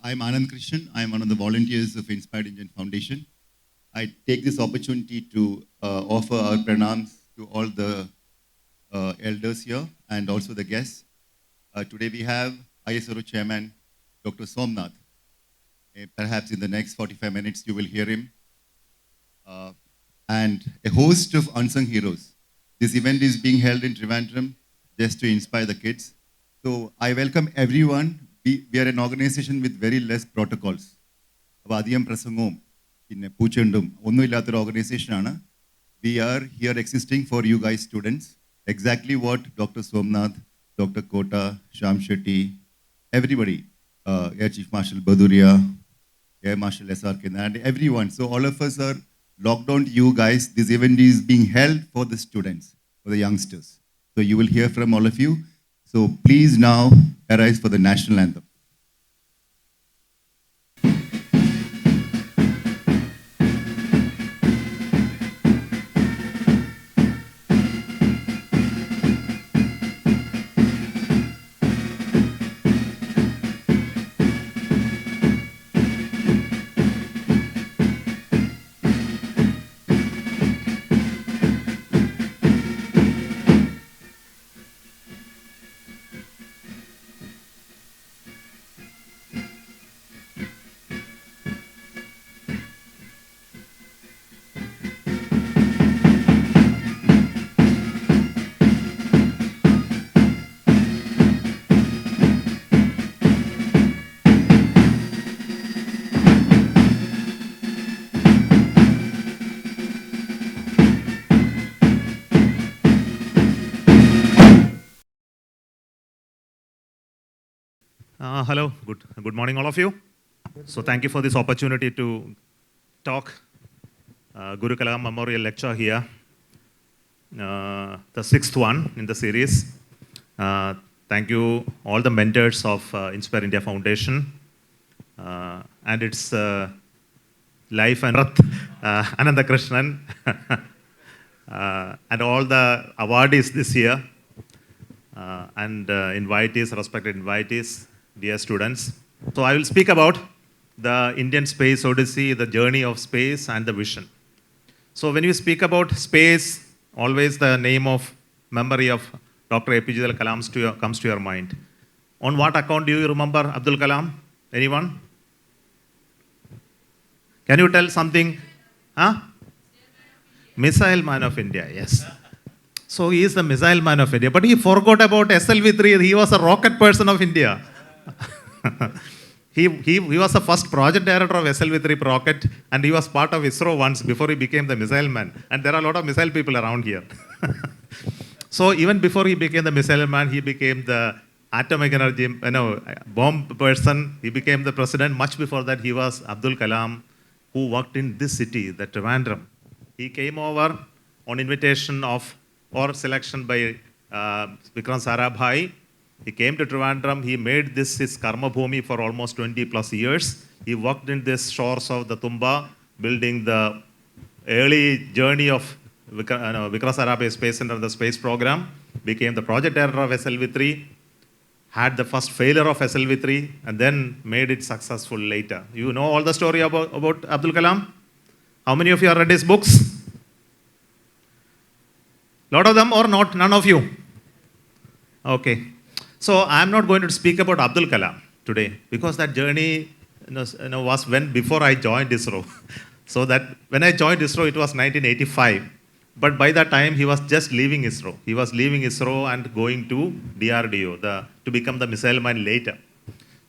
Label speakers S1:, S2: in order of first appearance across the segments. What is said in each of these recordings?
S1: I'm Anand Krishnan. I'm one of the volunteers of Inspired Indian Foundation. I take this opportunity to offer our pranams to all the elders here and also the guests. Today we have ISRO Chairman Dr. Somanath. Perhaps in the next 45 minutes you will hear him. And a host of Unsung Heroes. This event is being held in Trivandrum just to inspire the kids. So I welcome everyone. We are an organization with very less protocols. Adiyam Prasangom in Puchandum, Onnu illathor organization aanu. We are here existing for you guys students. Exactly what Dr. Somanath, Dr. Kota, Sham Shetty, everybody, Air Chief Marshal Bhadauria, Air Marshal SRK, and everyone. So all of us are locked on to you guys. This event is being held for the students, for the youngsters. So you will hear from all of you. So please now arise for the national anthem.
S2: Hello, good morning all of you. So thank you for this opportunity to talk Guru Kalam Memorial Lecture here, the sixth one in the series. Thank you all the mentors of Inspire India Foundation and its life and Ananda Krishnan and all the awardees this year and invitees, respected invitees, dear students. So I will speak about the Indian Space Odyssey, the journey of space and the vision. So when you speak about space, always the name of memory of Dr. APJ Kalam comes to your mind. On what account do you remember Abdul Kalam? Anyone? Can you tell something? Huh? Missile Man of India, yes. So he is the missile man of India, but he forgot about SLV3. He was a rocket person of India. he was the first project director of SLV3 rocket, and he was part of ISRO once before he became the missile man. And there are a lot of missile people around here. So even before he became the missile man, he became the atomic energy, bomb person. He became the president. Much before that, he was Abdul Kalam, who worked in this city, the Trivandrum. He came over on invitation of or selection by Vikram Sarabhai. He came to Trivandrum. He made this his karma bhumi for almost 20 plus years. He worked in this shores of the Tumba, building the early journey of Vikram Sarabhai Space Center, the space program, became the project director of SLV3, had the first failure of SLV3, and then made it successful later. You know all the story about Abdul Kalam? How many of you have read his books? Lot of them or not? None of you? Okay. So I'm not going to speak about Abdul Kalam today because that journey was when before I joined ISRO. So that when I joined ISRO, it was 1985. But by that time, he was just leaving ISRO. He was leaving ISRO and going to DRDO to become the missile man later.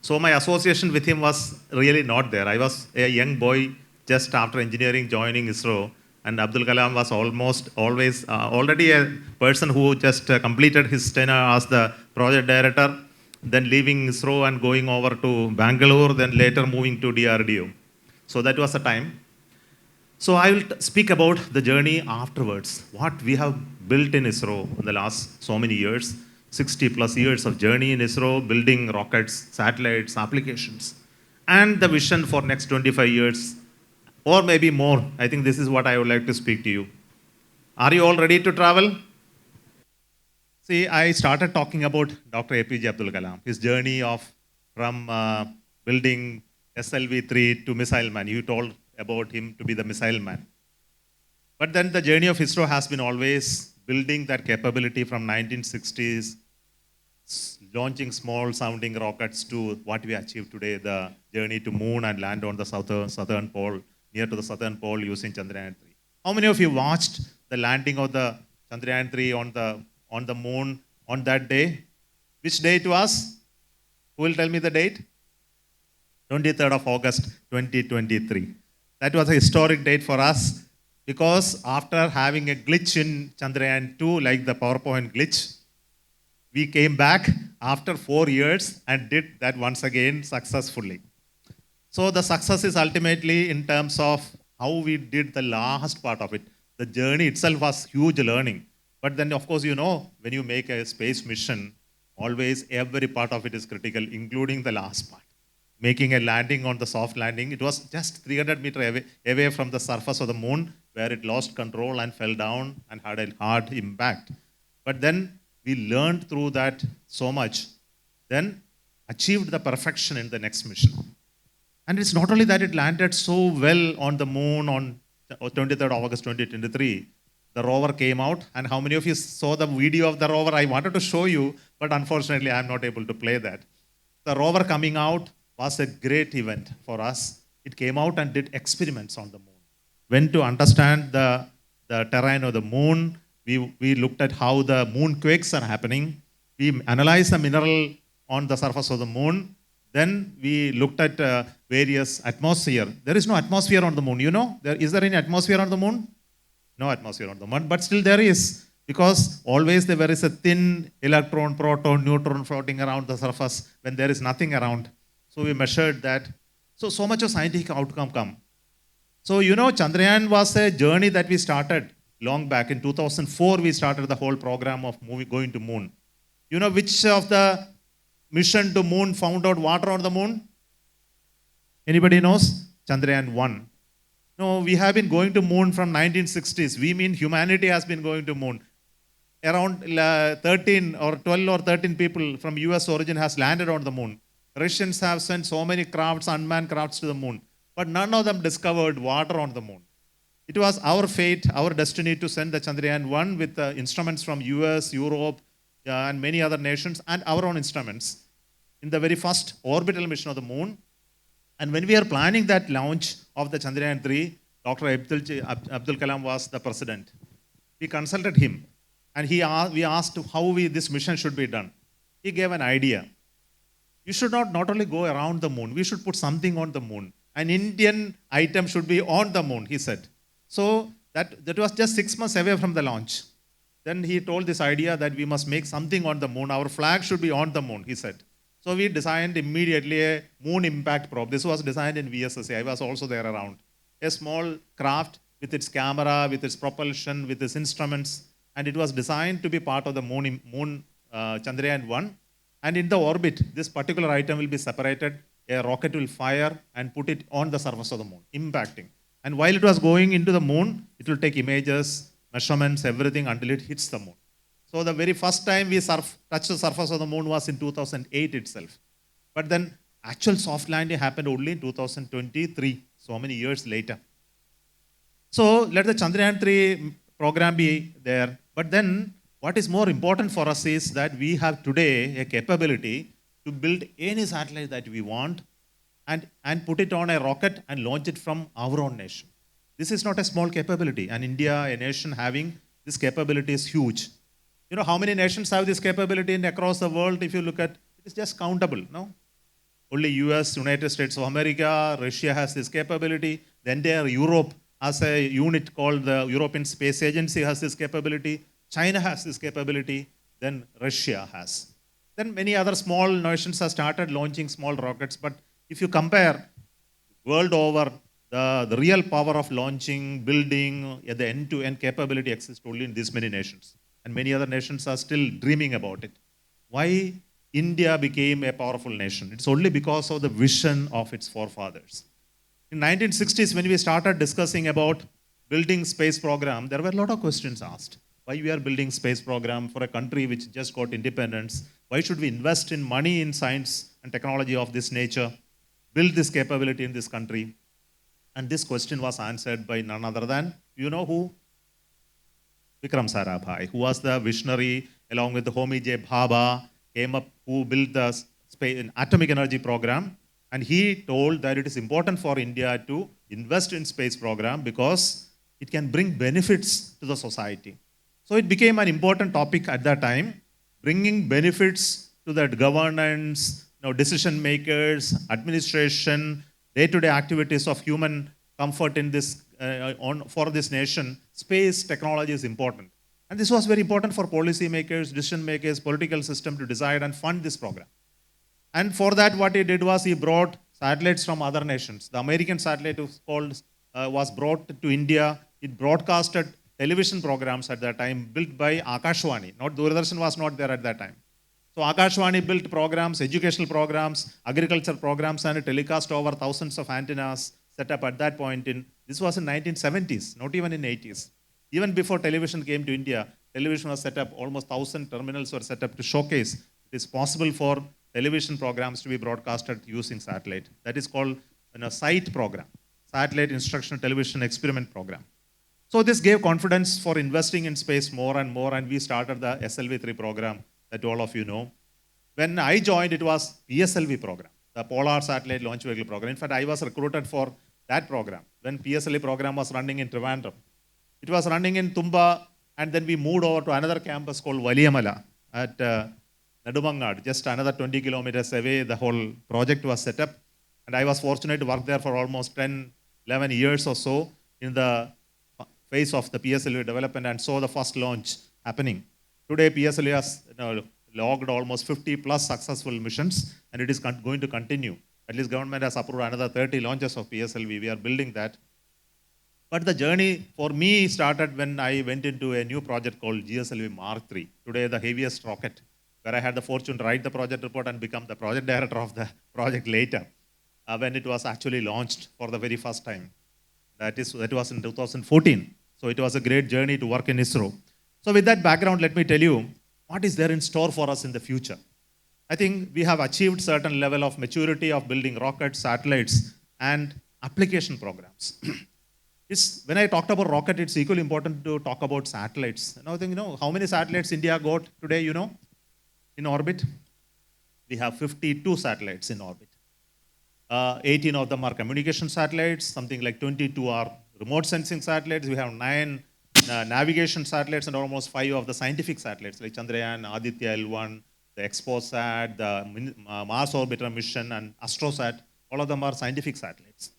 S2: So my association with him was really not there. I was a young boy just after engineering joining ISRO. And Abdul Kalam was almost always already a person who just completed his tenure as the project director, then leaving ISRO and going over to Bangalore, then later moving to DRDO. So that was the time. So I will speak about the journey afterwards, what we have built in ISRO in the last so many years, 60 plus years of journey in ISRO, building rockets, satellites, applications, and the vision for next 25 years. Or maybe more. I think this is what I would like to speak to you. Are you all ready to travel? See, I started talking about Dr. APJ Abdul Kalam, his journey from building SLV-3 to missile man. You told about him to be the missile man. But then the journey of ISRO has been always building that capability from 1960s, launching small sounding rockets to what we achieved today, the journey to moon and land on the southern pole, near to the southern pole using Chandrayaan-3. How many of you watched the landing of the Chandrayaan-3 on the moon on that day? Which day it was? Who will tell me the date? 23rd of August 2023. That was a historic date for us because after having a glitch in Chandrayaan-2, like the PowerPoint glitch, we came back after 4 years and did that once again successfully. So the success is ultimately in terms of how we did the last part of it. The journey itself was huge learning. But then, of course, you know, when you make a space mission, always every part of it is critical, including the last part. Making a landing on the soft landing, it was just 300 meters away from the surface of the moon, where it lost control and fell down and had a hard impact. But then we learned through that so much, then achieved the perfection in the next mission. And it's not only that it landed so well on the moon on 23rd of August 2023, the rover came out. And how many of you saw the video of the rover? I wanted to show you, but unfortunately I'm not able to play that. The rover coming out was a great event for us. It came out and did experiments on the moon. When to understand the terrain of the moon, we looked at how the moonquakes are happening. We analyzed the mineral on the surface of the moon. Then we looked at various atmosphere. There is no atmosphere on the moon, you know? Is there any atmosphere on the moon? No atmosphere on the moon, but still there is. Because always there is a thin electron, proton, neutron floating around the surface when there is nothing around. So we measured that. So much of scientific outcome come. So you know, Chandrayaan was a journey that we started long back. In 2004, we started the whole program of going to moon. You know which of the mission to moon found out water on the moon? Anybody knows? Chandrayaan-1. No, we have been going to moon from 1960s. We mean humanity has been going to moon. Around 13 or 12 or 13 people from US origin has landed on the moon. Russians have sent so many crafts, unmanned crafts to the moon. But none of them discovered water on the moon. It was our fate, our destiny to send the Chandrayaan-1 with instruments from US, Europe, and many other nations, and our own instruments in the very first orbital mission of the moon. And when we are planning that launch of the Chandrayaan-3, Dr. Abdul Kalam was the president. We consulted him, and we asked how this mission should be done. He gave an idea. You should not only go around the moon, we should put something on the moon. An Indian item should be on the moon, he said. So that was just 6 months away from the launch. Then he told this idea that we must make something on the moon. Our flag should be on the moon, he said. So we designed immediately a moon impact probe. This was designed in VSSA. I was also there around. A small craft with its camera, with its propulsion, with its instruments. And it was designed to be part of the moon Chandrayaan-1. And in the orbit, this particular item will be separated. A rocket will fire and put it on the surface of the moon, impacting. And while it was going into the moon, it will take images, measurements, everything until it hits the moon. So the very first time we touched the surface of the moon was in 2008 itself. But then actual soft landing happened only in 2023, so many years later. So let the Chandrayaan-3 program be there. But then what is more important for us is that we have today a capability to build any satellite that we want and put it on a rocket and launch it from our own nation. This is not a small capability. And India, a nation having this capability is huge. You know how many nations have this capability across the world? If you look at it, it's just countable, no? Only US, United States of America, Russia has this capability. The entire Europe has a unit called the European Space Agency has this capability. China has this capability. Then Russia has. Then many other small nations have started launching small rockets. But if you compare world over, the real power of launching, building, the end-to-end capability exists only in this many nations. And many other nations are still dreaming about it. Why India became a powerful nation? It's only because of the vision of its forefathers. In 1960s, when we started discussing about building space program, there were a lot of questions asked. Why we are building space program for a country which just got independence? Why should we invest in money in science and technology of this nature? build this capability in this country? And this question was answered by none other than, you know who? Vikram Sarabhai, who was the visionary along with the Homi J. Bhabha, came up, who built the atomic energy program. And he told that it is important for India to invest in space program because it can bring benefits to the society. So it became an important topic at that time, bringing benefits to the governance, decision makers, administration, day-to-day activities of human comfort in this for this nation. Space technology is important, and this was very important for policy makers, decision makers, political system to decide and fund this program. And for that, what he did was he brought satellites from other nations. The American satellite was brought to India. It broadcasted television programs at that time built by Akashvani. Not Doordarshan was not there at that time. So Akashvani built programs, educational programs, agriculture programs, and telecast over thousands of antennas set up at that point. This was in 1970s, not even in 80s. Even before television came to India, television was set up. Almost 1,000 terminals were set up to showcase it is possible for television programs to be broadcasted using satellite. That is called SITE program, Satellite Instructional Television Experiment Program. So this gave confidence for investing in space more and more, and we started the SLV-3 program that all of you know. When I joined, it was PSLV program, the Polar Satellite Launch Vehicle program. In fact, I was recruited for that program when PSLV program was running in Trivandrum. It was running in Tumba, and then we moved over to another campus called Valiyamala at Nadumangad, just another 20 kilometers away. The whole project was set up, and I was fortunate to work there for almost 10, 11 years or so in the phase of the PSLV development and saw the first launch happening. Today, PSLV has logged almost 50 plus successful missions, and it is going to continue. At least government has approved another 30 launches of PSLV. We are building that. But the journey for me started when I went into a new project called GSLV Mark III. Today, the heaviest rocket, where I had the fortune to write the project report and become the project director of the project later, when it was actually launched for the very first time. That was in 2014. So it was a great journey to work in ISRO. So with that background, let me tell you what is there in store for us in the future. I think we have achieved certain level of maturity of building rockets, satellites, and application programs. When I talked about rocket, it's equally important to talk about satellites. Now, how many satellites India got today, in orbit? We have 52 satellites in orbit. 18 of them are communication satellites, something like 22 are remote sensing satellites. We have 9 navigation satellites and almost 5 of the scientific satellites like Chandrayaan, Aditya L1, the XPOSat, the Mars Orbiter mission, and AstroSat. All of them are scientific satellites.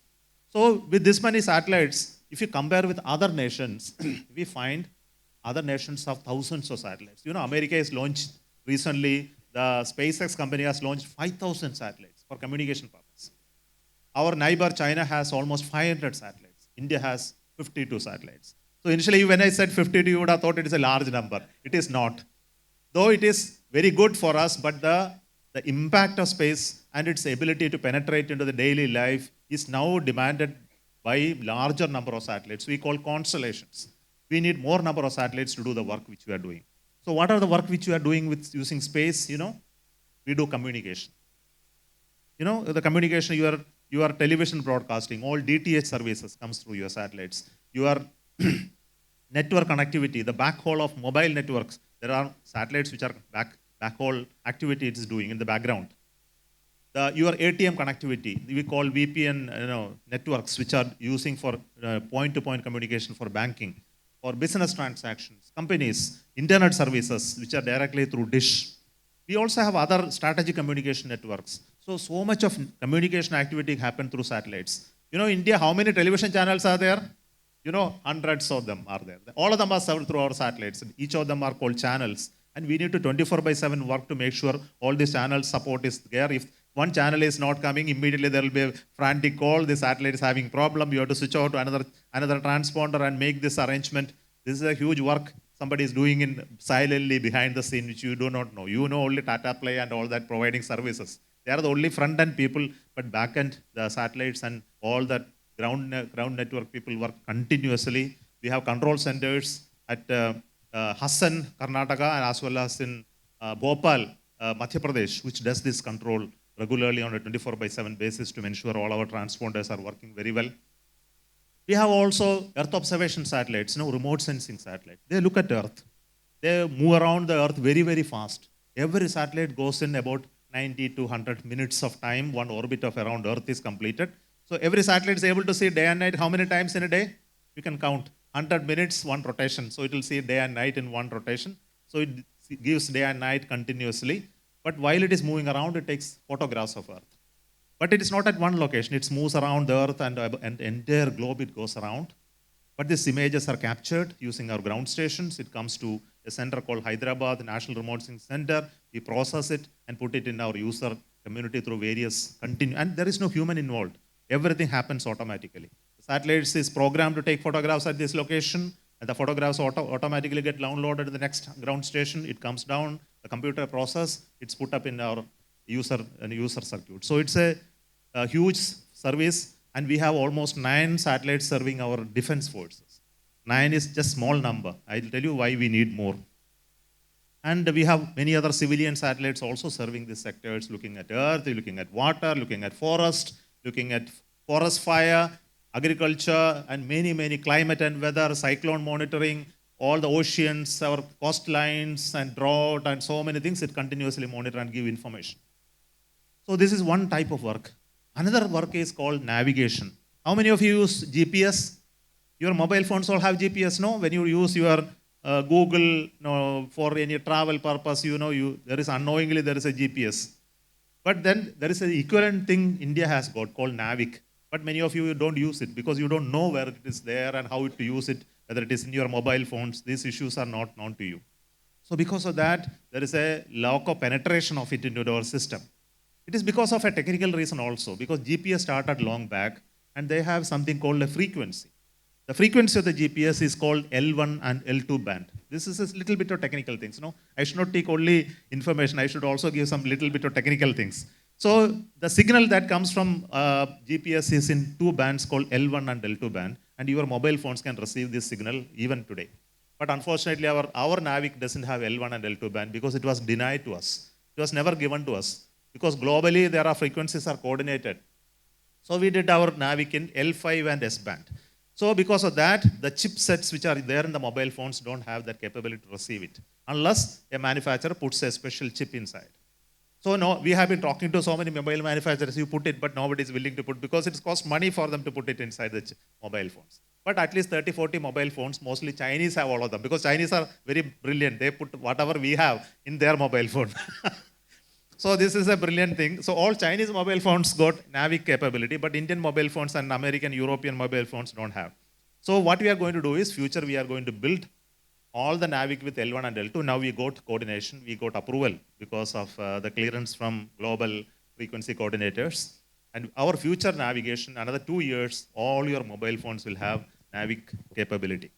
S2: So with this many satellites, if you compare with other nations, we find other nations have thousands of satellites. America has launched recently, the SpaceX company has launched 5,000 satellites for communication purpose. Our neighbor China has almost 500 satellites. India has 52 satellites. So initially when I said 52, you would have thought it is a large number. It is not. Though it is very good for us, but the impact of space and its ability to penetrate into the daily life is now demanded by larger number of satellites. We call constellations. We need more number of satellites to do the work which we are doing. So what are the work which we are doing with using space? We do communication. The communication, your television broadcasting, all DTH services comes through your satellites. Your network connectivity, the backhaul of mobile networks, there are satellites which are backhaul activity it is doing in the background. Your ATM connectivity, we call VPN networks, which are using for point-to-point communication for banking, for business transactions, companies, internet services, which are directly through dish. We also have other strategic communication networks. So much of communication activity happen through satellites. India, how many television channels are there? Hundreds of them are there. All of them are served through our satellites. Each of them are called channels. And we need to 24/7 work to make sure all these channels support is there. If one channel is not coming, immediately there will be a frantic call. The satellite is having problem. You have to switch out to another transponder and make this arrangement. This is a huge work somebody is doing silently behind the scene, which you do not know. You know only Tata Play and all that providing services. They are the only front-end people, but back-end, the satellites and all that ground network people work continuously. We have control centers at Hassan, Karnataka, and as well as in Bhopal, Madhya Pradesh, which does this control regularly on a 24/7 basis to ensure all our transponders are working very well. We have also Earth observation satellites, remote sensing satellite. They look at Earth. They move around the Earth very, very fast. Every satellite goes in about 90 to 100 minutes of time. One orbit of around Earth is completed. So every satellite is able to see day and night. How many times in a day? You can count. 100 minutes, one rotation. So it will see day and night in one rotation. So it gives day and night continuously. But while it is moving around, it takes photographs of Earth. But it is not at one location. It moves around the Earth and the entire globe it goes around. But these images are captured using our ground stations. It comes to a center called Hyderabad National Remote Sensing Center. We process it and put it in our user community through various and there is no human involved. Everything happens automatically. The satellite is programmed to take photographs at this location, and the photographs automatically get downloaded to the next ground station. It comes down, the computer process, it's put up in our user circuit. So it's a huge service, and we have almost 9 satellites serving our defense forces. 9 is just small number. I'll tell you why we need more. And we have many other civilian satellites also serving these sectors, looking at earth, looking at water, looking at forest, looking at forest fire, agriculture, and many, many climate and weather, cyclone monitoring, all the oceans, our coastlines, and drought, and so many things. It continuously monitor and give information. So this is one type of work. Another work is called navigation. How many of you use GPS? Your mobile phones all have GPS, no? When you use your Google for any travel purpose, there is unknowingly there is a GPS. But then there is an equivalent thing India has got called Navic. But many of you don't use it because you don't know where it is there and how to use it, whether it is in your mobile phones. These issues are not known to you. So because of that, there is a lack of penetration of it into our system. It is because of a technical reason also, because GPS started long back and they have something called a frequency. The frequency of the GPS is called L1 and L2 band. This is a little bit of technical things. I should not take only information, I should also give some little bit of technical things. So the signal that comes from GPS is in 2 bands called L1 and L2 band, and your mobile phones can receive this signal even today. But unfortunately, our Navic doesn't have L1 and L2 band because it was denied to us. It was never given to us because globally there are frequencies are coordinated. So we did our Navic in L5 and S band. So because of that, the chipsets which are there in the mobile phones don't have that capability to receive it unless a manufacturer puts a special chip inside. So no, we have been talking to so many mobile manufacturers, you put it, but nobody is willing to put because it costs money for them to put it inside the mobile phones. But at least 30, 40 mobile phones, mostly Chinese have all of them because Chinese are very brilliant. They put whatever we have in their mobile phone. So this is a brilliant thing. So all Chinese mobile phones got Navic capability, but Indian mobile phones and American, European mobile phones don't have. So what we are going to do is future we are going to build all the Navic with L1 and L2. Now we got coordination, we got approval because of the clearance from global frequency coordinators. And our future navigation, another 2 years, all your mobile phones will have Navic capability.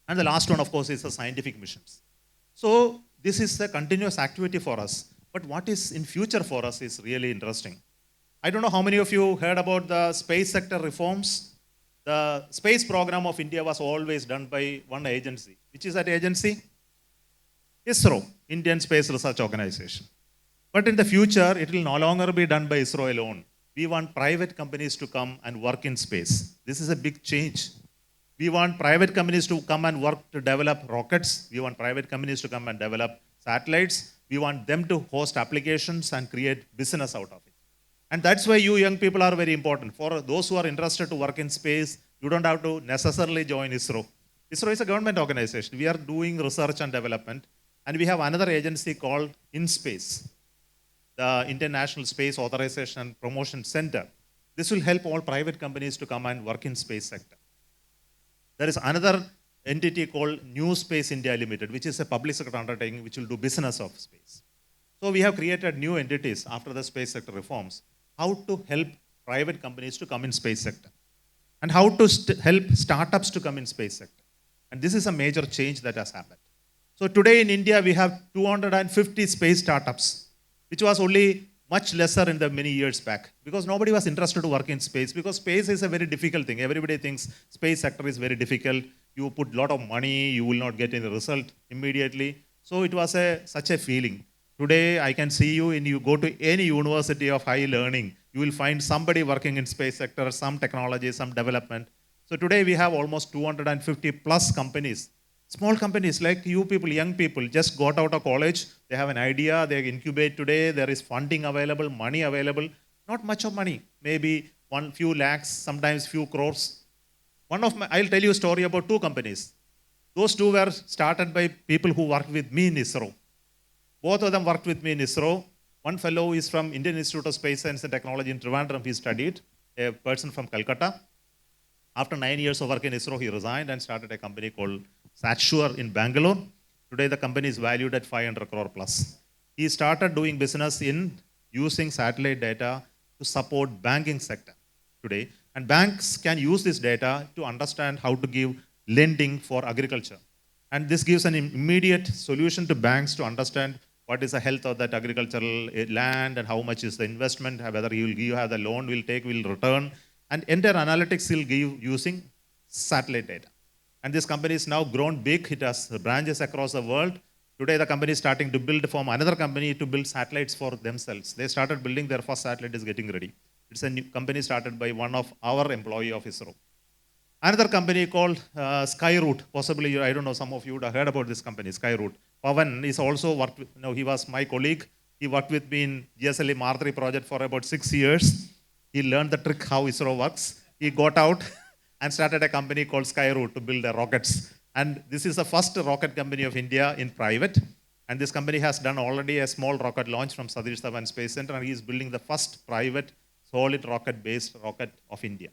S2: And the last one, of course, is the scientific missions. So this is a continuous activity for us. But what is in future for us is really interesting. I don't know how many of you heard about the space sector reforms. The space program of India was always done by one agency. Which is that agency? ISRO, Indian Space Research Organization. But in the future, it will no longer be done by ISRO alone. We want private companies to come and work in space. This is a big change. We want private companies to come and work to develop rockets. We want private companies to come and develop satellites. We want them to host applications and create business out of it. And that's why you young people are very important. For those who are interested to work in space, you don't have to necessarily join ISRO. ISRO is a government organization. We are doing research and development. And we have another agency called InSpace, the International Space Authorization and Promotion Center. This will help all private companies to come and work in space sector. There is another entity called New Space India Limited, which is a public sector undertaking which will do business of space. So we have created new entities after the space sector reforms, how to help private companies to come in space sector and how to help startups to come in space sector. And this is a major change that has happened. So today in India, we have 250 space startups, which was only much lesser in the many years back because nobody was interested to work in space because space is a very difficult thing. Everybody thinks space sector is very difficult. You put a lot of money, you will not get any result immediately. So it was such a feeling. Today, I can see you and you go to any university of high learning, you will find somebody working in space sector, some technology, some development. So today we have almost 250 plus companies. Small companies like you people, young people, just got out of college, they have an idea, they incubate today, there is funding available, money available, not much of money, maybe one few lakhs, sometimes few crores. I'll tell you a story about two companies. Those two were started by people who worked with me in ISRO. Both of them worked with me in ISRO. One fellow is from Indian Institute of Space Science and Technology in Trivandrum, he studied, a person from Calcutta. After 9 years of work in ISRO, he resigned and started a company called Satsure in Bangalore. Today, the company is valued at 500 crore plus. He started doing business in using satellite data to support banking sector today. And banks can use this data to understand how to give lending for agriculture. And this gives an immediate solution to banks to understand what is the health of that agricultural land and how much is the investment, whether you have the loan will take, will return. And entire analytics will give using satellite data. And this company is now grown big. It has branches across the world. Today, the company is starting to build from another company to build satellites for themselves. They started building their first satellite is getting ready. It's a new company started by one of our employee of ISRO. Another company called Skyroot, possibly, I don't know, some of you would have heard about this company, Skyroot. Pavan is also worked with, he was my colleague. He worked with me in GSLE Marshal project for about 6 years. He learned the trick how ISRO works. He got out and started a company called Skyroot to build the rockets. And this is the first rocket company of India in private. And this company has done already a small rocket launch from Satish Dhawan Space Center, and he is building the first private solid rocket-based rocket of India.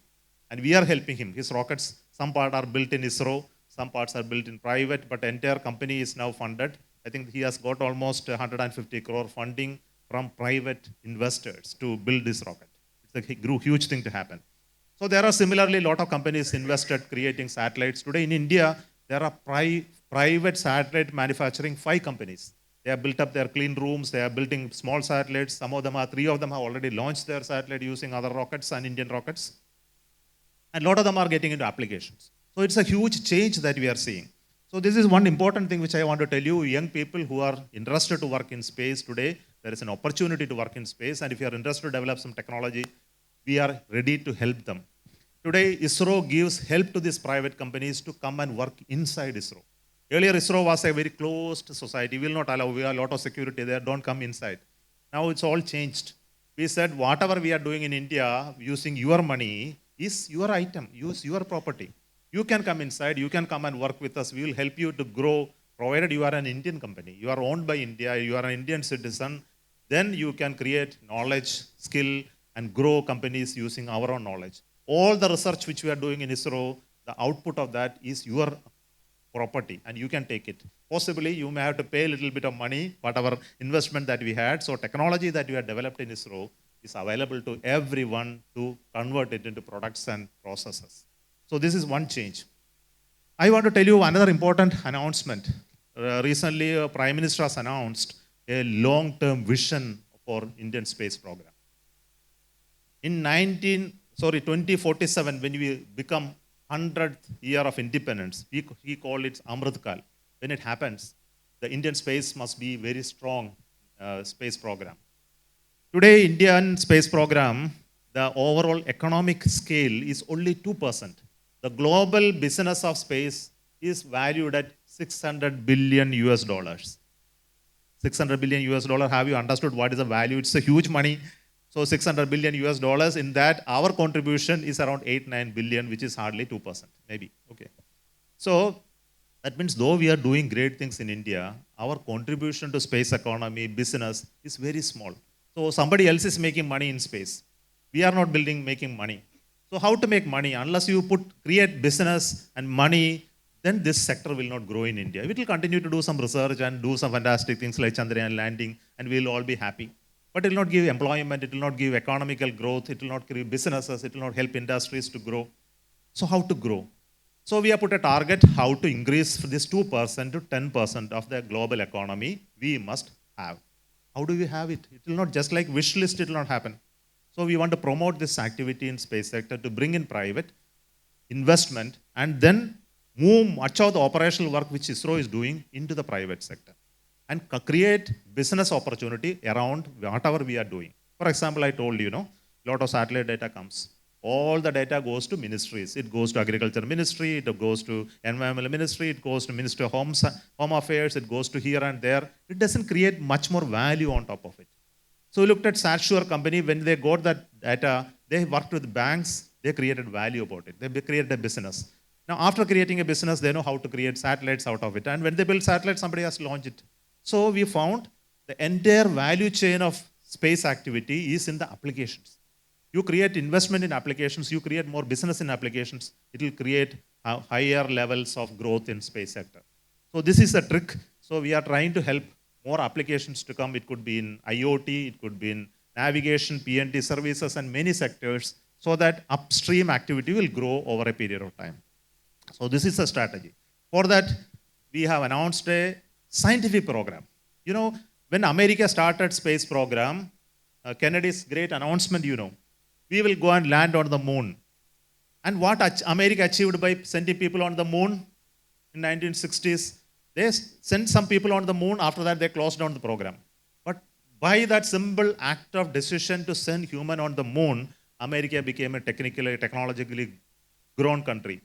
S2: And we are helping him. His rockets, some part are built in ISRO, some parts are built in private, but the entire company is now funded. I think he has got almost 150 crore funding from private investors to build this rocket. It's a huge thing to happen. So there are similarly a lot of companies invested creating satellites. Today in India, there are private satellite manufacturing 5 companies. They have built up their clean rooms, they are building small satellites. Some of them are, 3 of them have already launched their satellite using other rockets and Indian rockets. And a lot of them are getting into applications. So it's a huge change that we are seeing. So this is one important thing which I want to tell you, young people who are interested to work in space today, there is an opportunity to work in space. And if you are interested to develop some technology, we are ready to help them. Today, ISRO gives help to these private companies to come and work inside ISRO. Earlier, ISRO was a very closed society. We will not allow, we have a lot of security there, don't come inside. Now it's all changed. We said, whatever we are doing in India, using your money, is your item, use your property. You can come inside, you can come and work with us. We will help you to grow, provided you are an Indian company. You are owned by India, you are an Indian citizen, then you can create knowledge, skill, and grow companies using our own knowledge. All the research which we are doing in ISRO, the output of that is your property and you can take it. Possibly you may have to pay a little bit of money, whatever investment that we had. So technology that we have developed in ISRO is available to everyone to convert it into products and processes. So this is one change. I want to tell you another important announcement. Recently, Prime Minister has announced a long-term vision for Indian space program. In 2047, when we become 100th year of independence, he called it Amrit Kal. When it happens, the Indian space must be very strong space program. Today, Indian space program, the overall economic scale is only 2%. The global business of space is valued at 600 billion US dollars. 600 billion US dollar, have you understood what is the value? It's a huge money. So 600 billion US dollars, in that our contribution is around 8-9 billion, which is hardly 2%, maybe, okay. So that means though we are doing great things in India, our contribution to space economy, business is very small. So somebody else is making money in space. We are not making money. So how to make money? Unless you create business and money, then this sector will not grow in India. We will continue to do some research and do some fantastic things like Chandrayaan landing, and we will all be happy. But it will not give employment, it will not give economical growth, it will not create businesses, it will not help industries to grow. So how to grow? So we have put a target how to increase this 2% to 10% of the global economy we must have. How do we have it? It will not just like wish list, it will not happen. So we want to promote this activity in space sector to bring in private investment and then move much of the operational work which ISRO is doing into the private sector. and create business opportunity around whatever we are doing. For example, I told you, lot of satellite data comes. All the data goes to ministries. It goes to agriculture ministry, it goes to environmental ministry, it goes to Ministry of Home Affairs, it goes to here and there. It doesn't create much more value on top of it. So we looked at SatSure company. When they got that data, they worked with banks, they created value about it. They created a business. Now, after creating a business, they know how to create satellites out of it. And when they build satellites, somebody has to launch it. So we found the entire value chain of space activity is in the applications. You create investment in applications, you create more business in applications, it will create higher levels of growth in space sector. So this is a trick. So we are trying to help more applications to come. It could be in IoT, it could be in navigation, PNT services, and many sectors, so that upstream activity will grow over a period of time. So this is a strategy. For that, we have announced a scientific program. When America started space program, Kennedy's great announcement, we will go and land on the moon. And what America achieved by sending people on the moon in 1960s, they sent some people on the moon. After that, they closed down the program. But by that simple act of decision to send human on the moon, America became a technologically grown country.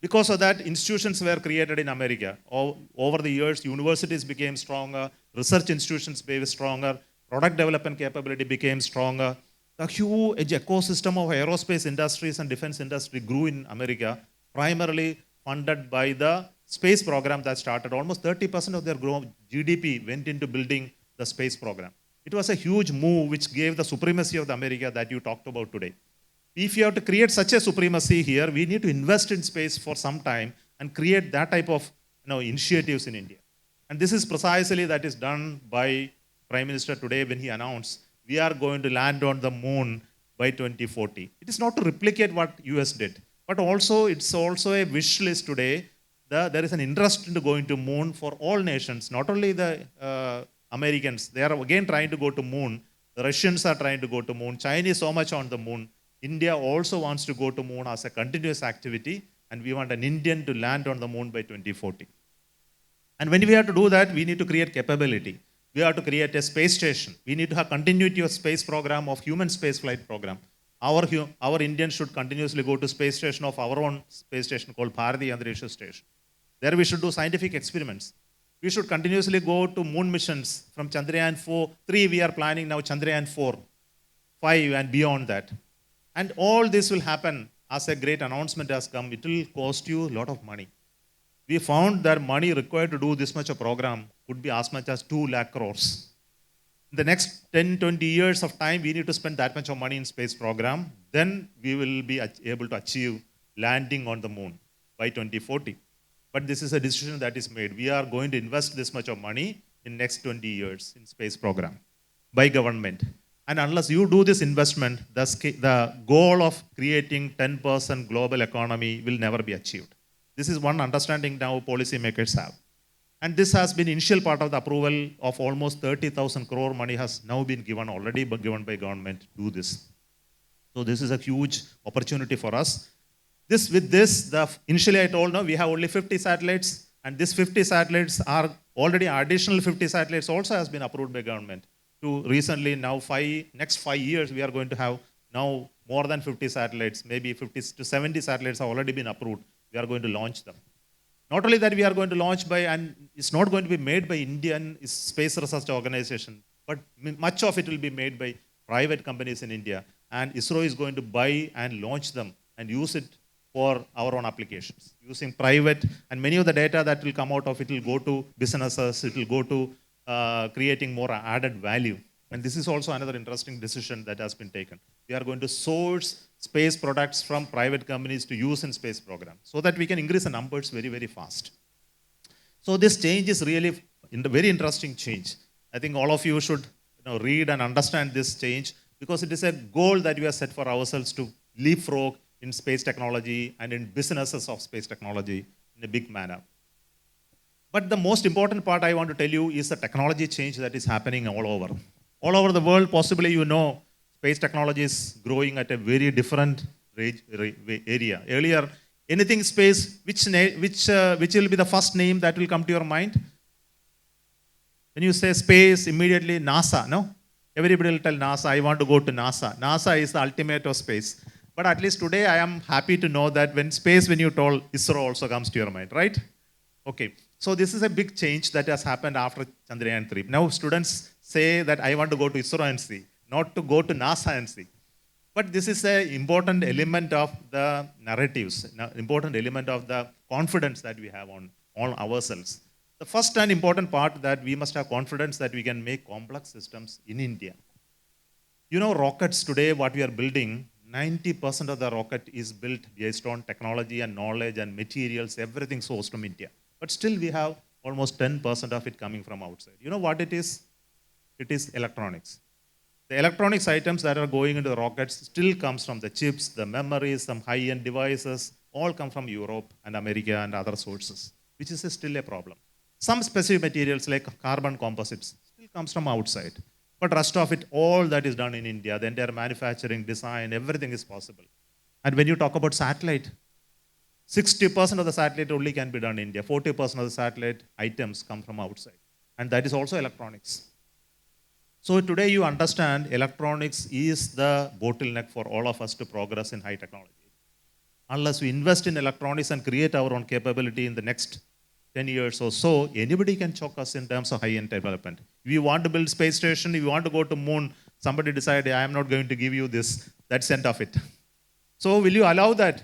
S2: Because of that, institutions were created in America. Over the years, universities became stronger, research institutions became stronger, product development capability became stronger. The huge ecosystem of aerospace industries and defense industry grew in America, primarily funded by the space program that started. Almost 30% of their GDP went into building the space program. It was a huge move which gave the supremacy of the America that you talked about today. If you have to create such a supremacy here, we need to invest in space for some time and create that type of initiatives in India. And this is precisely that is done by Prime Minister today when he announced we are going to land on the moon by 2040. It is not to replicate what US did, but also it's also a wish list today. There is an interest in going to moon for all nations, not only the Americans. They are again trying to go to moon. The Russians are trying to go to moon. China is so much on the moon. India also wants to go to moon as a continuous activity, and we want an Indian to land on the moon by 2040. And when we have to do that, we need to create capability. We have to create a space station. We need to have continuity of space program, of human space flight program. Our Indians should continuously go to space station of our own space station called Bharati Antarisha Station. There we should do scientific experiments. We should continuously go to moon missions from Chandrayaan 3. We are planning now Chandrayaan 4, 5 and beyond that. And all this will happen as a great announcement has come. It will cost you a lot of money. We found that money required to do this much a program could be as much as 2 lakh crores. In the next 10, 20 years of time, we need to spend that much of money in space program. Then we will be able to achieve landing on the moon by 2040. But this is a decision that is made. We are going to invest this much of money in next 20 years in space program by government. And unless you do this investment, the goal of creating 10% global economy will never be achieved. This is one understanding now policymakers have. And this has been initial part of the approval of almost 30,000 crore money has now been already given by government to do this. So this is a huge opportunity for us. Initially I told, we have only 50 satellites, and these 50 satellites are already additional 50 satellites also has been approved by government. To recently now next 5 years, we are going to have now more than 50 satellites, maybe 50 to 70 satellites have already been approved. We are going to launch them. Not only that, we are going to launch and it's not going to be made by Indian Space Research Organization, but much of it will be made by private companies in India. And ISRO is going to buy and launch them and use it for our own applications, using private, and many of the data that will come out of it will go to businesses, it will go to creating more added value. And this is also another interesting decision that has been taken. We are going to source space products from private companies to use in space program so that we can increase the numbers very, very fast. So this change is really a very interesting change. I think all of you should read and understand this change, because it is a goal that we have set for ourselves to leapfrog in space technology and in businesses of space technology in a big manner. But the most important part I want to tell you is the technology change that is happening all over. All over the world, possibly space technology is growing at a very different area. Earlier, anything space, which will be the first name that will come to your mind? When you say space, immediately NASA, no? Everybody will tell NASA, I want to go to NASA. NASA is the ultimate of space. But at least today I am happy to know that when you told, ISRO also comes to your mind, right? Okay. So this is a big change that has happened after Chandrayaan 3. Now students say that I want to go to ISRO and see, not to go to NASA and see. But this is an important element of the narratives, important element of the confidence that we have on ourselves. The first and important part that we must have confidence that we can make complex systems in India. You know, rockets today, what we are building, 90% of the rocket is built based on technology and knowledge and materials, everything sourced from India. But still we have almost 10% of it coming from outside. You know what it is? It is electronics. The electronics items that are going into the rockets still comes from the chips, the memories, some high-end devices, all come from Europe and America and other sources, which is still a problem. Some specific materials like carbon composites still comes from outside. But rest of it, all that is done in India, the entire manufacturing, design, everything is possible. And when you talk about satellite, 60% of the satellite only can be done in India. 40% of the satellite items come from outside. And that is also electronics. So today you understand electronics is the bottleneck for all of us to progress in high technology. Unless we invest in electronics and create our own capability in the next 10 years or so, anybody can choke us in terms of high-end development. If you want to build space station, if you want to go to moon, somebody decided, I am not going to give you this, that's end of it. So will you allow that?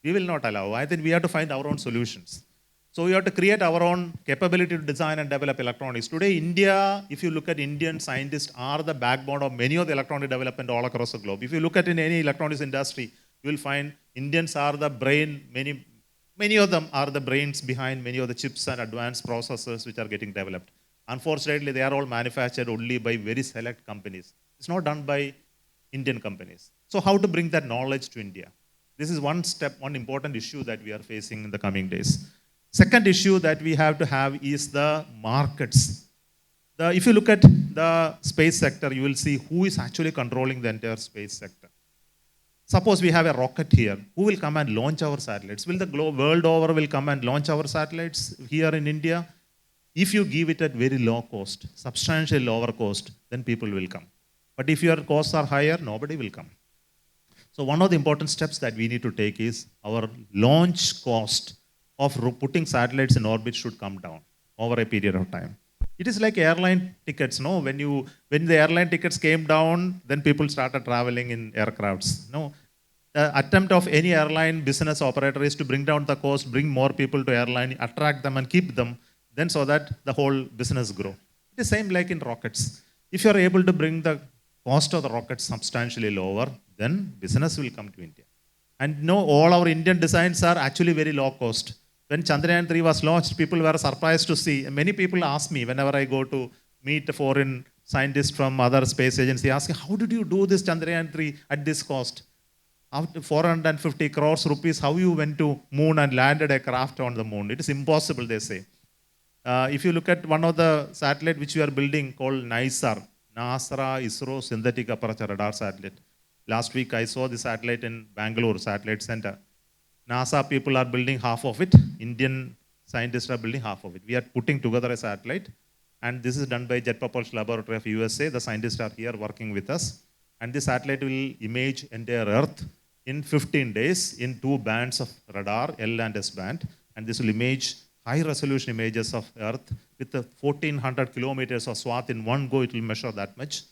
S2: We will not allow. I think we have to find our own solutions. So we have to create our own capability to design and develop electronics. Today, India, if you look at Indian scientists, are the backbone of many of the electronic development all across the globe. If you look at in any electronics industry, you will find Indians are the brain, many of them are the brains behind many of the chips and advanced processors which are getting developed. Unfortunately, they are all manufactured only by very select companies. It's not done by Indian companies. So how to bring that knowledge to India? This is one important issue that we are facing in the coming days. Second issue that we have to have is the markets. If you look at the space sector, you will see who is actually controlling the entire space sector. Suppose we have a rocket here. Who will come and launch our satellites? Will the world over will come and launch our satellites here in India? If you give it at very low cost, substantially lower cost, then people will come. But if your costs are higher, nobody will come. So one of the important steps that we need to take is our launch cost of putting satellites in orbit should come down over a period of time. It is like airline tickets, no? When the airline tickets came down, then people started traveling in aircrafts. No, the attempt of any airline business operator is to bring down the cost, bring more people to airline, attract them and keep them, then so that the whole business grow. It is same like in rockets. If you are able to bring the cost of the rockets substantially lower, then business will come to India. And no, all our Indian designs are actually very low cost. When Chandrayaan 3 was launched, people were surprised to see. Many people ask me whenever I go to meet foreign scientists from other space agencies, ask, how did you do this Chandrayaan 3 at this cost? After 450 crores rupees, how you went to moon and landed a craft on the moon? It is impossible, they say. If you look at one of the satellite which we are building called NISR, NASA ISRO Synthetic Aperture Radar Satellite. Last week I saw the satellite in Bangalore Satellite Center. NASA people are building half of it. Indian scientists are building half of it. We are putting together a satellite, and this is done by Jet Propulsion Laboratory of USA. The scientists are here working with us. And this satellite will image entire Earth in 15 days in 2 bands of radar, L and S band. And this will image high-resolution images of Earth with the 1,400 kilometers of swath in one go. It will measure that much.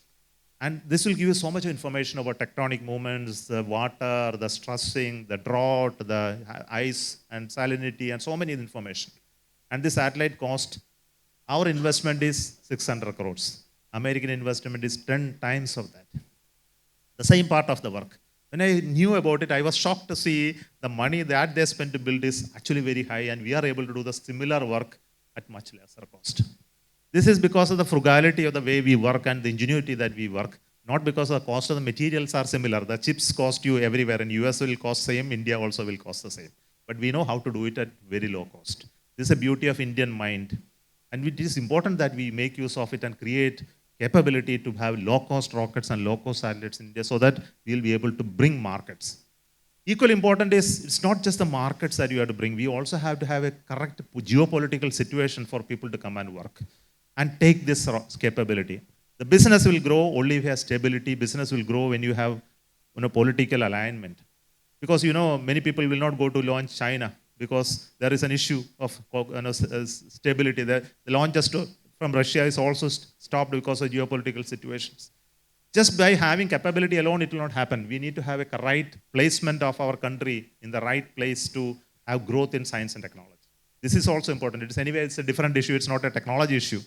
S2: And this will give you so much information about tectonic movements, the water, the stressing, the drought, the ice and salinity, and so many information. And this satellite cost, our investment is 600 crores. American investment is 10 times of that. The same part of the work. When I knew about it, I was shocked to see the money that they spent to build is actually very high, and we are able to do the similar work at much lesser cost. This is because of the frugality of the way we work and the ingenuity that we work, not because the cost of the materials are similar. The chips cost you everywhere, and US will cost same, India also will cost the same. But we know how to do it at very low cost. This is the beauty of Indian mind. And it is important that we make use of it and create capability to have low-cost rockets and low-cost satellites in India so that we'll be able to bring markets. Equally important is, it's not just the markets that you have to bring. We also have to have a correct geopolitical situation for people to come and work. and take this capability. The business will grow only if you have stability. Business will grow when you have political alignment. Because many people will not go to launch China because there is an issue of stability. The launch just from Russia is also stopped because of geopolitical situations. Just by having capability alone, it will not happen. We need to have a right placement of our country in the right place to have growth in science and technology. This is also important. It's a different issue. It's not a technology issue.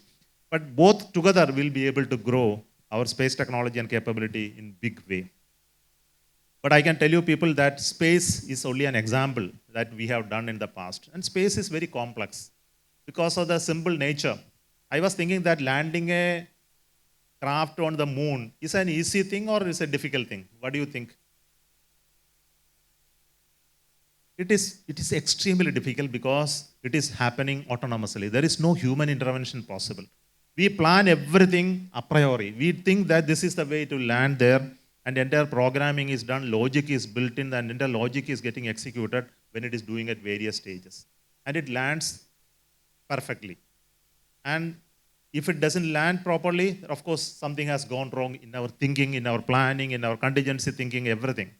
S2: But both together will be able to grow our space technology and capability in big way. But I can tell you people that space is only an example that we have done in the past. And space is very complex because of the simple nature. I was thinking that landing a craft on the moon is an easy thing or is a difficult thing? What do you think? It is extremely difficult because it is happening autonomously. There is no human intervention possible. We plan everything a priori. We think that this is the way to land there, and entire programming is done, logic is built in, and entire logic is getting executed when it is doing at various stages. And it lands perfectly. And if it doesn't land properly, of course, something has gone wrong in our thinking, in our planning, in our contingency thinking, everything.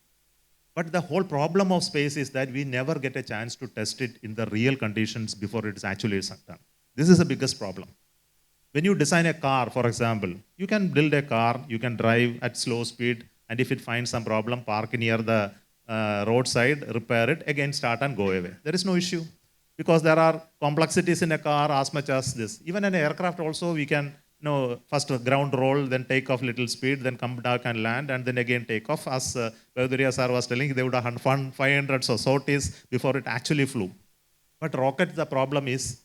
S2: But the whole problem of space is that we never get a chance to test it in the real conditions before it is actually done. This is the biggest problem. When you design a car, for example, you can build a car, you can drive at slow speed, and if it finds some problem, park near the roadside, repair it, again start and go away. There is no issue. Because there are complexities in a car as much as this. Even in an aircraft also, we can first ground roll, then take off little speed, then come back and land, and then again take off. As Bhadauria sir was telling, they would have 500 or sorties before it actually flew. But rocket, the problem is,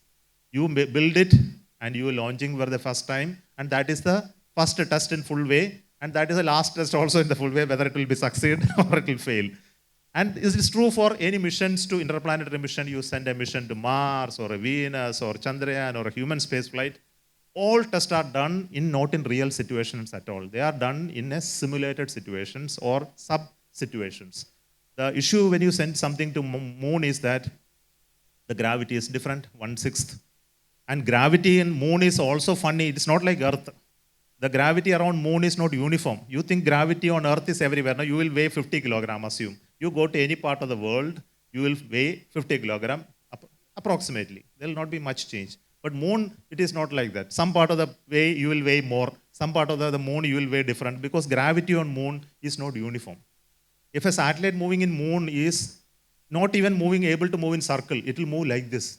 S2: you build it, and you are launching for the first time, and that is the first test in full way, and that is the last test also in the full way, whether it will be succeed or it will fail. And it is true for any missions to interplanetary mission. You send a mission to Mars or a Venus or Chandrayaan or a human space flight. All tests are done not in real situations at all. They are done in a simulated situations or sub situations. The issue when you send something to moon is that the gravity is different, 1/6. And gravity in moon is also funny. It's not like Earth. The gravity around moon is not uniform. You think gravity on Earth is everywhere. Now you will weigh 50 kilograms, assume. You go to any part of the world, you will weigh 50 kilograms approximately. There will not be much change. But moon, it is not like that. Some part of the way you will weigh more. Some part of the moon you will weigh different because gravity on moon is not uniform. If a satellite moving in moon is not even able to move in circle, it will move like this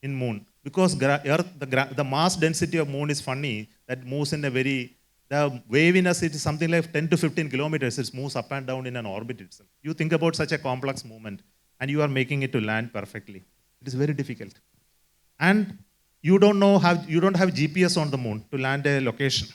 S2: in moon. Because Earth, the mass density of moon is funny. That moves in a the waviness, it is something like 10 to 15 kilometers. It moves up and down in an orbit itself. You think about such a complex movement, and you are making it to land perfectly. It is very difficult. And you don't have GPS on the moon to land a location.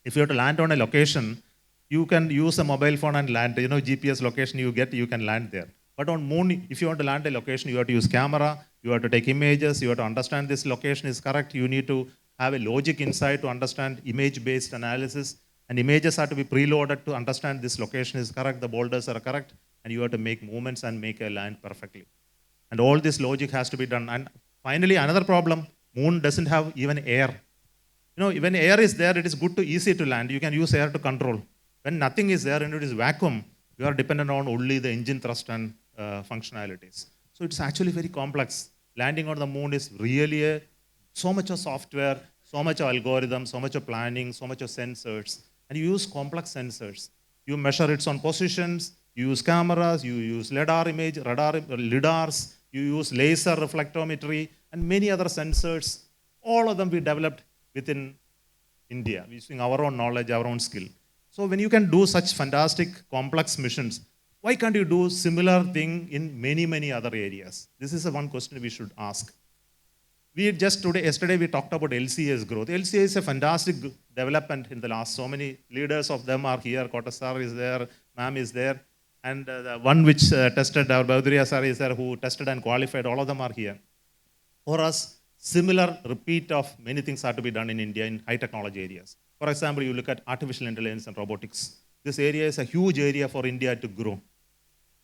S2: If you have to land on a location, you can use a mobile phone and land. GPS location you can land there. But on moon, if you want to land a location, you have to use camera, you have to take images, you have to understand this location is correct. You need to have a logic inside to understand image-based analysis. And images have to be preloaded to understand this location is correct, the boulders are correct, and you have to make movements and make a land perfectly. And all this logic has to be done. And finally, another problem, moon doesn't have even air. When air is there, it is easy to land. You can use air to control. When nothing is there and it is vacuum, you are dependent on only the engine thrust and functionalities. So it's actually very complex. Landing on the moon is really so much of software, so much of algorithm, so much of planning, so much of sensors. And you use complex sensors. You measure its on positions, you use cameras, you use lidars, you use laser reflectometry, and many other sensors. All of them we developed within India, using our own knowledge, our own skill. So when you can do such fantastic, complex missions, why can't you do similar thing in many, many other areas? This is the one question we should ask. Yesterday we talked about LCA's growth. LCA is a fantastic development in the last. So many leaders of them are here. Kota sir is there, ma'am is there. And the one which tested, our Bhadauria sir is there, who tested and qualified. All of them are here. For us, similar repeat of many things are to be done in India in high technology areas. For example, you look at artificial intelligence and robotics. This area is a huge area for India to grow.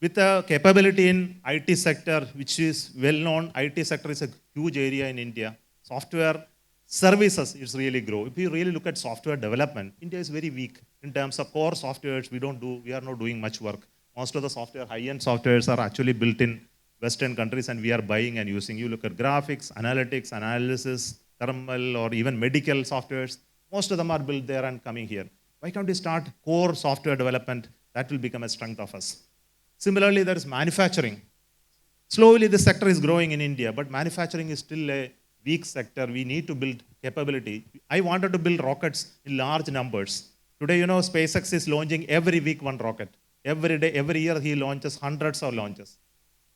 S2: With a capability in IT sector, which is well known, IT sector is a huge area in India. Software, Services, it's really grow. If you really look at software development, India is very weak in terms of core softwares. We are not doing much work. Most of the software, high-end softwares are actually built in Western countries and we are buying and using. You look at graphics, analytics, analysis, thermal, or even medical softwares. Most of them are built there and coming here. Why can't we start core software development? That will become a strength of us. Similarly, there is manufacturing. Slowly, the sector is growing in India, but manufacturing is still a weak sector. We need to build capability. I wanted to build rockets in large numbers. Today, SpaceX is launching every week one rocket. Every day, every year, he launches hundreds of launches.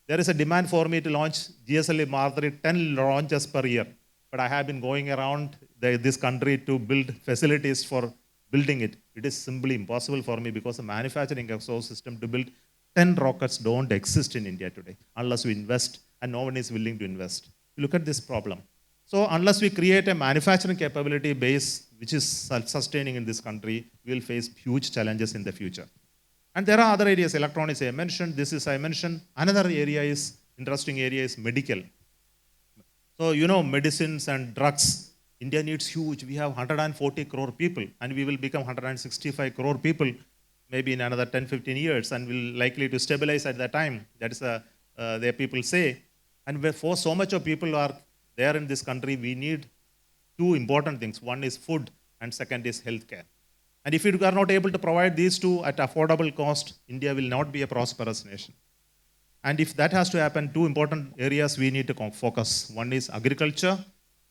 S2: There is a demand for me to launch GSLV Mark 10 launches per year. But I have been going around this country to build facilities for building it. It is simply impossible for me because the manufacturing ecosystem to build 10 rockets don't exist in India today unless we invest, and no one is willing to invest. Look at this problem. So unless we create a manufacturing capability base which is self-sustaining in this country, we will face huge challenges in the future. And there are other areas, electronics I mentioned, I mentioned. Another area is, interesting area is medical. So medicines and drugs, India needs huge. We have 140 crore people and we will become 165 crore people maybe in another 10, 15 years and will likely to stabilize at that time. That is the people say. And for so much of people are there in this country, we need two important things. One is food and second is healthcare. And if you are not able to provide these two at affordable cost, India will not be a prosperous nation. And if that has to happen, two important areas we need to focus. One is agriculture,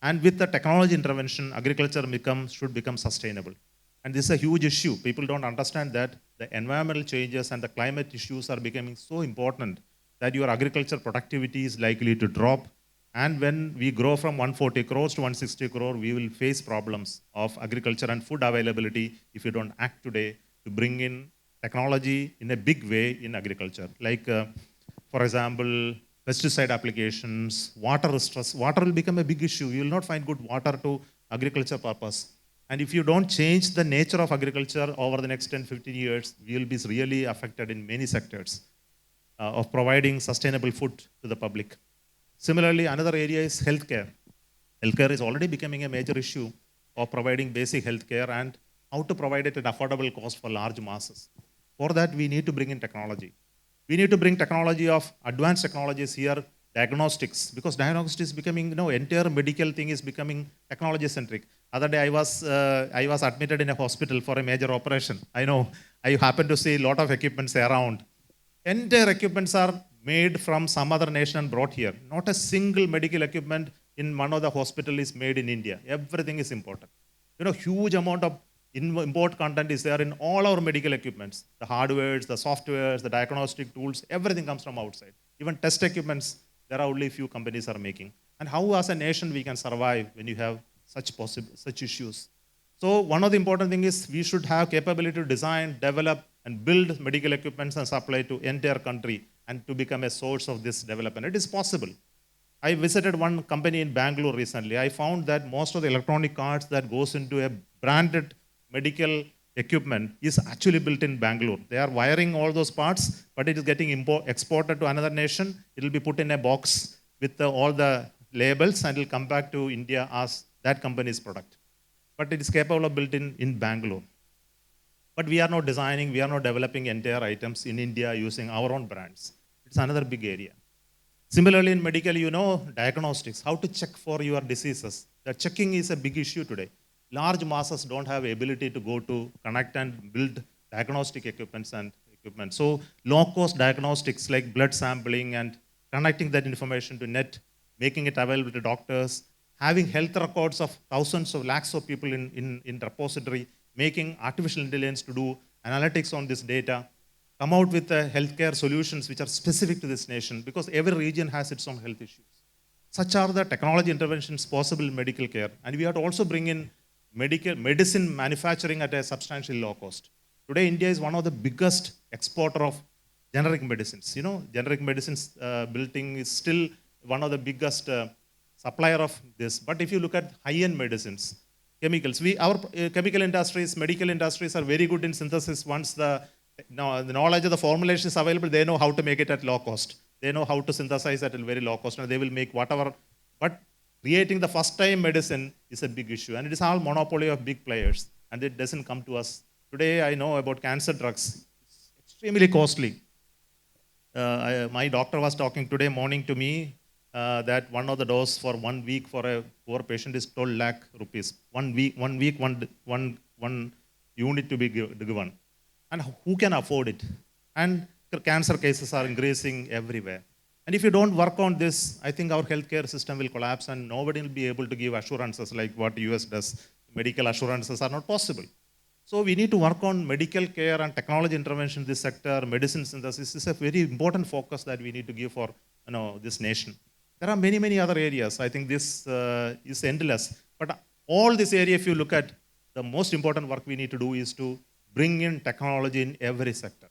S2: and with the technology intervention, agriculture should become sustainable. And this is a huge issue. People don't understand that the environmental changes and the climate issues are becoming so important that your agriculture productivity is likely to drop. And when we grow from 140 crores to 160 crore, we will face problems of agriculture and food availability if you don't act today to bring in technology in a big way in agriculture. Like, for example, pesticide applications, water stress. Water will become a big issue. You will not find good water to agriculture purpose. And if you don't change the nature of agriculture over the next 10, 15 years, we will be really affected in many sectors of providing sustainable food to the public. Similarly, another area is healthcare. Healthcare is already becoming a major issue of providing basic healthcare and how to provide it at affordable cost for large masses. For that, we need to bring in technology. We need to bring technology of advanced technologies here, diagnostics, because diagnostics is becoming, entire medical thing is becoming technology centric. Other day I was admitted in a hospital for a major operation. I know, I happen to see a lot of equipments around. Entire equipments are made from some other nation and brought here. Not a single medical equipment in one of the hospital is made in India. Everything is imported. Huge amount of import content is there in all our medical equipments. The hardwares, the softwares, the diagnostic tools, everything comes from outside. Even test equipments, there are only few companies are making. And how as a nation we can survive when you have such issues? So one of the important things is we should have capability to design, develop, and build medical equipments and supply to entire country and to become a source of this development. It is possible. I visited one company in Bangalore recently. I found that most of the electronic cards that goes into a branded medical equipment is actually built in Bangalore. They are wiring all those parts, but it is getting exported to another nation. It will be put in a box with all the labels and it will come back to India as that company's product. But it is capable of built in Bangalore. But we are not designing, we are not developing entire items in India using our own brands. It's another big area. Similarly, in medical, diagnostics, how to check for your diseases. The checking is a big issue today. Large masses don't have ability to go to connect and build diagnostic equipment. So low-cost diagnostics like blood sampling and connecting that information to net, making it available to doctors, having health records of thousands of lakhs of people in repository, making artificial intelligence to do analytics on this data, come out with healthcare solutions which are specific to this nation because every region has its own health issues. Such are the technology interventions possible in medical care. And we have to also bring in medicine manufacturing at a substantially low cost. Today, India is one of the biggest exporter of generic medicines. Generic medicines building is still one of the biggest supplier of this. But if you look at high-end medicines, chemicals, our chemical industries, medical industries are very good in synthesis. Once the knowledge of the formulation is available, they know how to make it at low cost. They know how to synthesize at a very low cost, and they will make whatever. But Creating the first time medicine is a big issue, and it is all monopoly of big players, and it doesn't come to us. Today, I know about cancer drugs. It's extremely costly. My doctor was talking today morning to me that one of the dose for 1 week for a poor patient is 12 lakh rupees. 1 week, one unit to be given. And who can afford it? And cancer cases are increasing everywhere. And if you don't work on this, I think our healthcare system will collapse and nobody will be able to give assurances like what US does. Medical assurances are not possible. So we need to work on medical care and technology intervention in this sector, medicine synthesis. This is a very important focus that we need to give for this nation. There are many, many other areas. I think this is endless. But all this area, if you look at, the most important work we need to do is to bring in technology in every sector.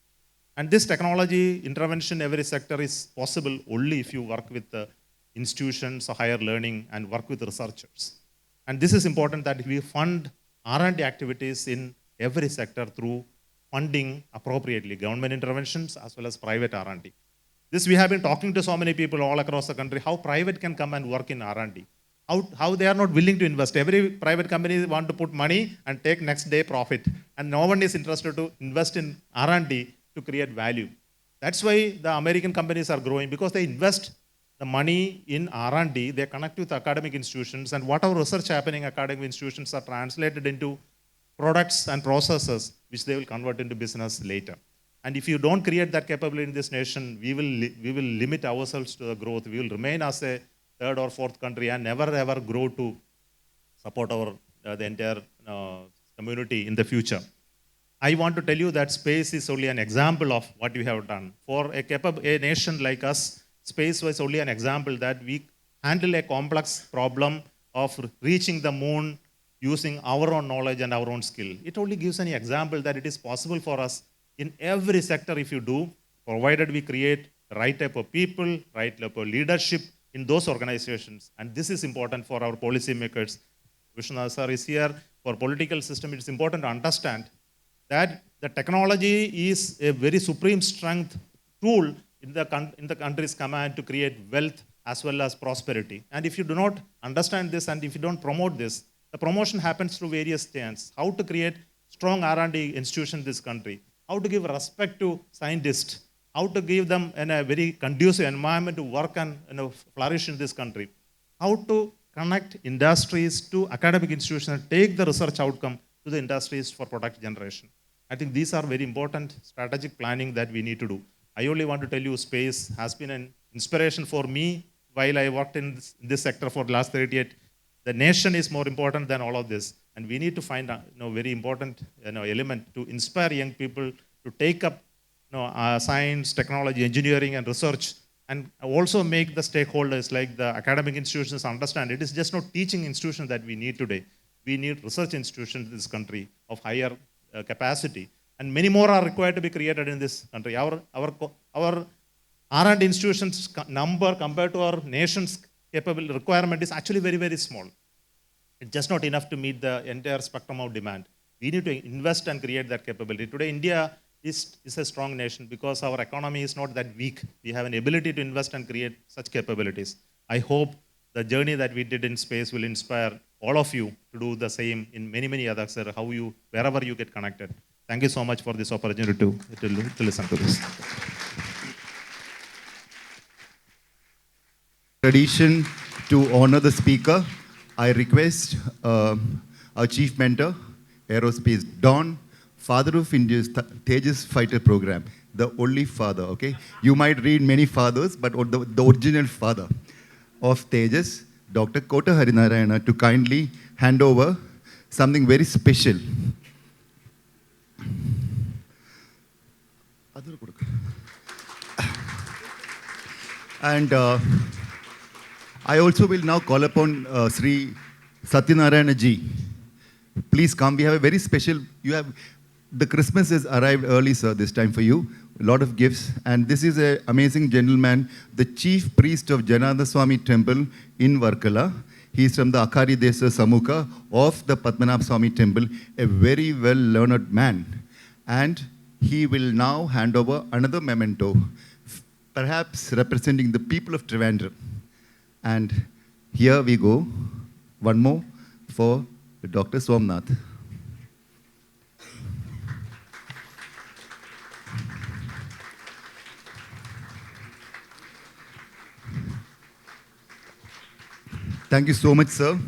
S2: And this technology intervention in every sector is possible only if you work with the institutions of higher learning and work with researchers. And this is important that we fund R&D activities in every sector through funding appropriately, government interventions as well as private R&D. This we have been talking to so many people all across the country, how private can come and work in R&D. How they are not willing to invest. Every private company want to put money and take next day profit. And no one is interested to invest in R&D to create value. That's why the American companies are growing, because they invest the money in R&D, they connect with academic institutions, and whatever research happening in academic institutions are translated into products and processes which they will convert into business later. And if you don't create that capability in this nation, we will limit ourselves to the growth. We will remain as a third or fourth country and never ever grow to support our the entire community in the future. I want to tell you that space is only an example of what we have done. For a nation like us, space was only an example that we handle a complex problem of reaching the moon using our own knowledge and our own skill. It only gives an example that it is possible for us in every sector if you do, provided we create the right type of people, right type of leadership in those organizations. And this is important for our policymakers. Vishwanath sir is here. For political system, it is important to understand that the technology is a very supreme strength tool in the country's command to create wealth as well as prosperity. And if you do not understand this and if you don't promote this, the promotion happens through various channels. How to create strong R&D institution in this country, how to give respect to scientists, how to give them in a very conducive environment to work and flourish in this country, how to connect industries to academic institutions and take the research outcome to the industries for product generation. I think these are very important strategic planning that we need to do. I only want to tell you space has been an inspiration for me while I worked in this sector for the last 38. The nation is more important than all of this. And we need to find a very important element to inspire young people to take up science, technology, engineering, and research, and also make the stakeholders like the academic institutions understand it is just not teaching institutions that we need today. We need research institutions in this country of higher capacity, and many more are required to be created in this country. Our R&D institutions number compared to our nation's capable requirement is actually very, very small. It's just not enough to meet the entire spectrum of demand. We need to invest and create that capability. Today, India is a strong nation because our economy is not that weak. We have an ability to invest and create such capabilities. I hope the journey that we did in space will inspire all of you to do the same in many, many other sectors, wherever you get connected. Thank you so much for this opportunity to listen to this.
S1: Tradition to honor the speaker, I request our chief mentor, aerospace Don, father of India's Tejas fighter program, the only father, okay? You might read many fathers, but the original father of Tejas, Dr. Kota Harinarayana, to kindly hand over something very special. And I also will now call upon Sri Satyanarayana ji. Please come. We have a very special, the Christmas has arrived early, sir, this time for you. A lot of gifts. And this is an amazing gentleman, the chief priest of Janada Swami Temple in Varkala. He is from the Akari Desa Samukha of the Padmanabh Swami Temple, a very well-learned man. And he will now hand over another memento, perhaps representing the people of Trivandrum. And Here we go. One more for Dr. Somanath. Thank you so much, sir.